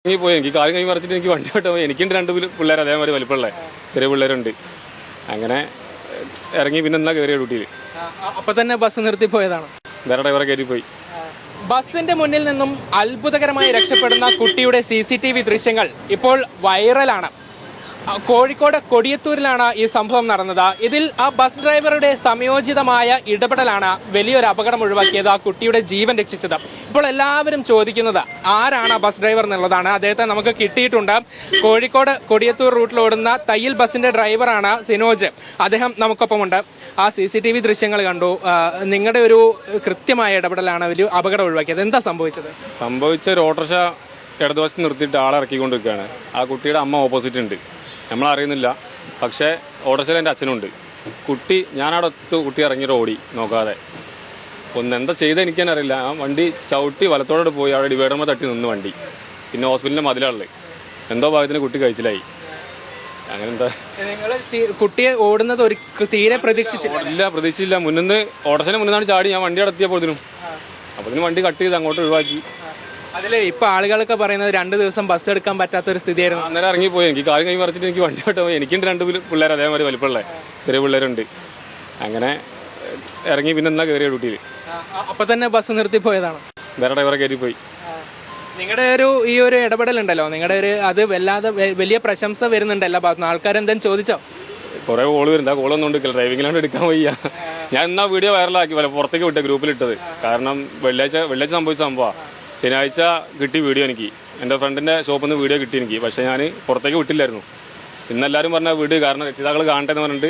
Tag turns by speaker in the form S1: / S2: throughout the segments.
S1: പോയി എനിക്ക് കാര്യം കൈ മറിച്ചിട്ട് എനിക്ക് വണ്ടി ഓട്ടോ പോയി. എനിക്കുണ്ട് രണ്ട് പിള്ളേർ അതേമാതിരി വലിപ്പമുള്ള ചെറിയ പിള്ളേരുണ്ട്. അങ്ങനെ ഇറങ്ങി പിന്നെ എന്നാ കയറിയ ഡ്യൂട്ടിയിൽ.
S2: അപ്പൊ തന്നെ ബസ് നിർത്തി പോയതാണ്.
S1: വേറെ ഡ്രൈവറെ കയറി പോയി.
S2: ബസിന്റെ മുന്നിൽ നിന്നും അത്ഭുതകരമായി രക്ഷപ്പെടുന്ന കുട്ടിയുടെ CCTV ദൃശ്യങ്ങൾ ഇപ്പോൾ വൈറലാണ്. കോഴിക്കോട് കൊടിയത്തൂരിലാണ് ഈ സംഭവം നടന്നത്. ഇതിൽ ആ ബസ് ഡ്രൈവറുടെ സംയോജിതമായ ഇടപെടലാണ് വലിയൊരു അപകടം ഒഴിവാക്കിയത്, ആ കുട്ടിയുടെ ജീവൻ രക്ഷിച്ചത്. ഇപ്പോൾ എല്ലാവരും ചോദിക്കുന്നത് ആരാണ് ആ ബസ് ഡ്രൈവർ എന്നുള്ളതാണ്. അദ്ദേഹത്തെ നമുക്ക് കിട്ടിയിട്ടുണ്ട്. കോഴിക്കോട് കൊടിയത്തൂർ റൂട്ടിൽ ഓടുന്ന തയ്യൽ ബസിന്റെ ഡ്രൈവറാണ് സിനോജ്. അദ്ദേഹം നമുക്കൊപ്പമുണ്ട്. ആ CCTV ദൃശ്യങ്ങൾ കണ്ടു. നിങ്ങളുടെ ഒരു കൃത്യമായ ഇടപെടലാണ് ഒരു അപകടം ഒഴിവാക്കിയത്. എന്താ സംഭവിച്ച
S1: ഒരു ഓട്ടോറിക്ഷ ഇടതുവശത്ത് നിർത്തിയിട്ട് ആളെ ഇറക്കിക്കൊണ്ട് നിൽക്കുകയാണ്. ആ കുട്ടിയുടെ അമ്മ ഓപ്പോസിറ്റ് ഉണ്ട്, നമ്മളറിയുന്നില്ല. പക്ഷേ ഓട്ടോറിക്ഷയിൽ എൻ്റെ അച്ഛനുണ്ട്. ഞാനവിടെ കുട്ടി ഇറങ്ങിയിട്ട് ഓടി നോക്കാതെ. എന്താ ചെയ്തത് എനിക്ക് തന്നെ അറിയില്ല. ആ വണ്ടി ചവിട്ടി വലത്തോടെ പോയി അവിടെ ഡിവൈഡർമ തട്ടി നിന്ന് വണ്ടി. പിന്നെ ഹോസ്പിറ്റലിൻ്റെ മതിലുള്ളത് എന്തോ ഭാഗത്തിന് കുട്ടി കഴിച്ചിലായി. അങ്ങനെ എന്താ
S2: കുട്ടിയെ ഓടുന്നത് തീരെ
S1: പ്രതീക്ഷിച്ചില്ല. മുന്നിന്ന് ഓട്ടോറിക്ഷയുടെ മുന്നിന്നാണ് ചാടി ഞാൻ വണ്ടി അടത്തിയപ്പോഴതിനും. അപ്പോഴതിനും വണ്ടി കട്ട് ചെയ്ത് അങ്ങോട്ട് ഒഴിവാക്കി.
S2: അതില് ഇപ്പൊ ആളുകളൊക്കെ പറയുന്നത് 2 ദിവസം ബസ് എടുക്കാൻ പറ്റാത്ത ഒരു സ്ഥിതിയായിരുന്നു.
S1: അന്നേരം ഇറങ്ങിപ്പോയി. എനിക്ക് കാര്യം കൈ മറിച്ചിട്ട് എനിക്ക് വണ്ടി ഓട്ടോ പോയി. എനിക്കുണ്ട് രണ്ട് പിള്ളേർ അതേമാതിരി വലിപ്പമുള്ള ചെറിയ പിള്ളേരുണ്ട്. അങ്ങനെ ഇറങ്ങി പിന്നെ എന്നാ കയറിയ ഡ്യൂട്ടിയിൽ.
S2: അപ്പൊ തന്നെ ബസ് നിർത്തി പോയതാണ്.
S1: വേറെ ഡ്രൈവറെ കയറി പോയി.
S2: നിങ്ങളുടെ ഈ ഒരു ഇടപെടലുണ്ടല്ലോ, നിങ്ങളുടെ അത് വല്ലാതെ വലിയ പ്രശംസ വരുന്നുണ്ട് എല്ലാ ഭാഗത്തും. ആൾക്കാരെന്തെങ്കിലും ചോദിച്ചോ?
S1: കുറെ കോള് വരുന്നുണ്ട്. ആ കോളൊന്നും എടുക്കില്ല, ഡ്രൈവിംഗിലാണ് എടുക്കാൻ വയ്യ. ഞാൻ എന്നാ വീഡിയോ വൈറലാക്കി പുറത്തേക്ക് വിട്ടേ, ഗ്രൂപ്പിലിട്ടത്. കാരണം വെള്ളിയാഴ്ച സംഭവിച്ച സംഭവമാണ്. ശനിയാഴ്ച കിട്ടി വീഡിയോ. എനിക്ക് എൻ്റെ ഫ്രണ്ടിൻ്റെ ഷോപ്പിൽ നിന്ന് വീഡിയോ കിട്ടി എനിക്ക്. പക്ഷേ ഞാൻ പുറത്തേക്ക് വിട്ടില്ലായിരുന്നു. ഇന്നെല്ലാവരും പറഞ്ഞാൽ വിട്, കാരണം രക്ഷിതാക്കൾ കാണട്ടെ എന്ന് പറഞ്ഞിട്ട്,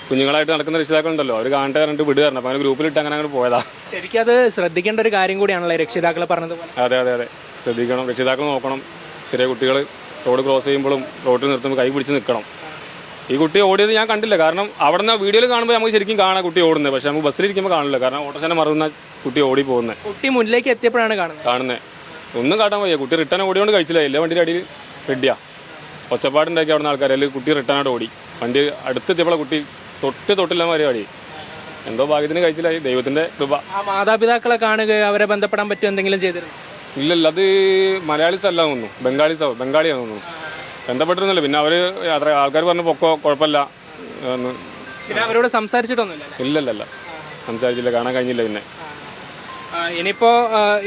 S1: കുഞ്ഞുങ്ങളായിട്ട് നടക്കുന്ന രക്ഷിതാക്കളുണ്ടല്ലോ, അവർ കാണട്ടെ പറഞ്ഞിട്ട് വിട് കാരണം. അപ്പോൾ അങ്ങനെ ഗ്രൂപ്പിലിട്ട് അങ്ങനെ പോയതാ.
S2: ശരിക്കും അത് ശ്രദ്ധിക്കേണ്ട ഒരു കാര്യം കൂടിയാണല്ലോ രക്ഷിതാക്കൾ പറഞ്ഞതുപോലെ.
S1: അതെ ശ്രദ്ധിക്കണം. രക്ഷിതാക്കൾ നോക്കണം. ചെറിയ കുട്ടികൾ റോഡ് ക്രോസ് ചെയ്യുമ്പോഴും റോഡിൽ നിർത്തുമ്പോൾ കൈ പിടിച്ച് നിൽക്കണം. ഈ കുട്ടി ഓടിയത് ഞാൻ കണ്ടില്ല. കാരണം അവിടെ നിന്ന് വീഡിയോയിൽ കാണുമ്പോൾ നമുക്ക് ശരിക്കും കാണാം കുട്ടി ഓടുന്നത്. പക്ഷെ നമുക്ക് ബസ്സിലിരിക്കുമ്പോൾ കാണില്ല. കാരണം ഓട്ടോറിക്ഷനെ മറന്ന കുട്ടി ഓടി പോകുന്നത്.
S2: കുട്ടി മുന്നിലേക്ക് എത്തിയപ്പോഴാണ് കാണുന്നത്.
S1: ഒന്നും കാട്ടാൻ വയ്യ. കുട്ടി റിട്ടേൺ ഓടിയോണ്ട് കഴിച്ചില്ല. എല്ലാ വണ്ടിയുടെ അടിയിൽ റെഡിയാ. ഒച്ചപ്പാടുണ്ടാക്കി അവിടെ നിന്ന് ആൾക്കാർ. അല്ലെങ്കിൽ കുട്ടി റിട്ടേണായിട്ട് ഓടി. വണ്ടി അടുത്തെത്തിയപ്പോഴാണ് കുട്ടി തൊട്ടില്ല മാതിരി അടി. എന്തോ ഭാഗ്യത്തിന് കഴിച്ചില്ലായി. ദൈവത്തിന്റെ കൃപ.
S2: ആ മാതാപിതാക്കളെ കാണുക, അവരെ ബന്ധപ്പെടാൻ പറ്റുമോ, എന്തെങ്കിലും ചെയ്തിരുന്നു?
S1: ഇല്ലല്ല, അത് മലയാളീസ് അല്ല തോന്നുന്നു, ബംഗാളിയാന്ന് തോന്നുന്നു. ബന്ധപ്പെട്ടിരുന്നല്ലോ. പിന്നെ അവര് അത്ര ആൾക്കാർ പറഞ്ഞു പൊക്കോ, കുഴപ്പമില്ല.
S2: പിന്നെ അവരോട് സംസാരിച്ചിട്ടൊന്നുമില്ല?
S1: ഇല്ലല്ല, സംസാരിച്ചില്ല, കാണാൻ കഴിഞ്ഞില്ല. പിന്നെ
S2: ഇനിയിപ്പോ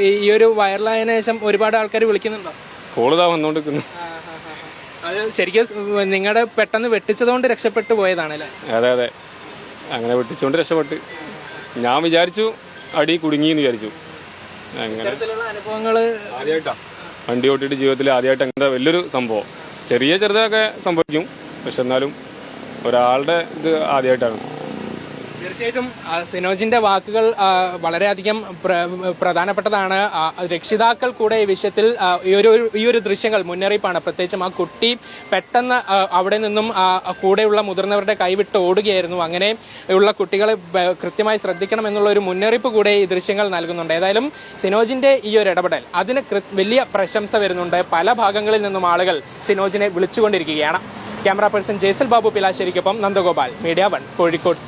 S2: ഈ ഒരു വൈറലായതിനു ശേഷം ഒരുപാട് ആൾക്കാർ വിളിക്കുന്നുണ്ടോ?
S1: കോളിതാ വന്നോണ്ടിരിക്കുന്നു.
S2: അത് ശരിക്കും നിങ്ങളുടെ പെട്ടെന്ന് വെട്ടിച്ചതുകൊണ്ട് രക്ഷപ്പെട്ടു പോയതാണല്ലേ?
S1: അതെ, അങ്ങനെ വെട്ടിച്ചുകൊണ്ട് രക്ഷപ്പെട്ട്. ഞാൻ വിചാരിച്ചു അടി കുടുങ്ങിന്ന് വിചാരിച്ചു. അങ്ങനെ
S2: അനുഭവങ്ങള്
S1: ആദ്യമായിട്ടാ വണ്ടി ഓട്ടിട്ട് ജീവിതത്തിൽ ആദ്യമായിട്ട് അങ്ങനെ വലിയൊരു സംഭവം. ചെറുതൊക്കെ സംഭവിക്കും, പക്ഷെ എന്നാലും ഒരാളുടെ ഇത് ആദ്യമായിട്ടാണ്.
S2: തീർച്ചയായിട്ടും സിനോജിന്റെ വാക്കുകൾ വളരെയധികം പ്രധാനപ്പെട്ടതാണ്. രക്ഷിതാക്കൾ കൂടെ ഈ വിഷയത്തിൽ ഈ ഒരു ദൃശ്യങ്ങൾ മുന്നറിയിപ്പാണ്. പ്രത്യേകിച്ചും ആ കുട്ടി പെട്ടെന്ന് അവിടെ നിന്നും കൂടെയുള്ള മുതിർന്നവരുടെ കൈവിട്ട് ഓടുകയായിരുന്നു. അങ്ങനെ ഉള്ള കുട്ടികളെ കൃത്യമായി ശ്രദ്ധിക്കണം എന്നുള്ള ഒരു മുന്നറിയിപ്പ് കൂടെ ഈ ദൃശ്യങ്ങൾ നൽകുന്നുണ്ട്. ഏതായാലും സിനോജിന്റെ ഈ ഒരു ഇടപെടൽ അതിന് വലിയ പ്രശംസ വരുന്നുണ്ട്. പല ഭാഗങ്ങളിൽ നിന്നും ആളുകൾ സിനോജിനെ വിളിച്ചുകൊണ്ടിരിക്കുകയാണ്. ക്യാമറ പേഴ്സൺ ജേസൽ ബാബു പിലാശ്ശേരിക്കൊപ്പം നന്ദഗോപാൽ, മീഡിയ 1, കോഴിക്കോട്.